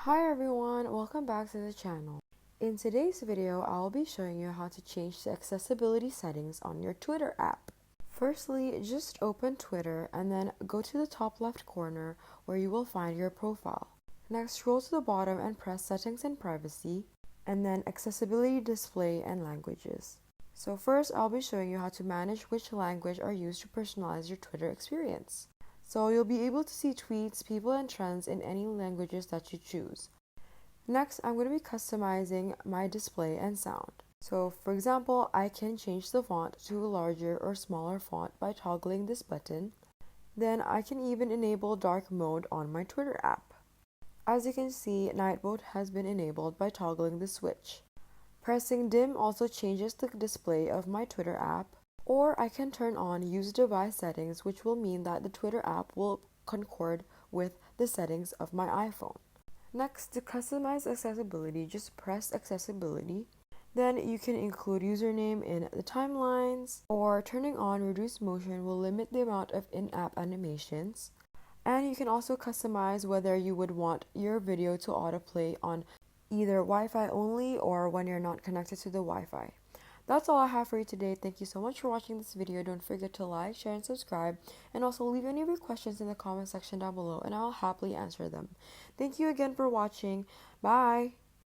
Hi everyone, welcome back to the channel. In today's video, I'll be showing you how to change the accessibility settings on your Twitter app. Firstly, just open Twitter and then go to the top left corner where you will find your profile. Next, scroll to the bottom and press Settings and Privacy, and then Accessibility Display and Languages. So first, I'll be showing you how to manage which language are used to personalize your Twitter experience. So you'll be able to see tweets, people, and trends in any languages that you choose. Next, I'm going to be customizing my display and sound. So for example, I can change the font to a larger or smaller font by toggling this button. Then I can even enable dark mode on my Twitter app. As you can see, night mode has been enabled by toggling the switch. Pressing dim also changes the display of my Twitter app. Or I can turn on use device settings, which will mean that the Twitter app will concord with the settings of my iPhone. Next, to customize accessibility, just press accessibility. Then you can include username in the timelines, or turning on reduce motion will limit the amount of in-app animations. And you can also customize whether you would want your video to autoplay on either Wi-Fi only or when you're not connected to the Wi-Fi. That's all I have for you today. Thank you so much for watching this video. Don't forget to like, share, and subscribe. And also leave any of your questions in the comment section down below and I'll happily answer them. Thank you again for watching. Bye!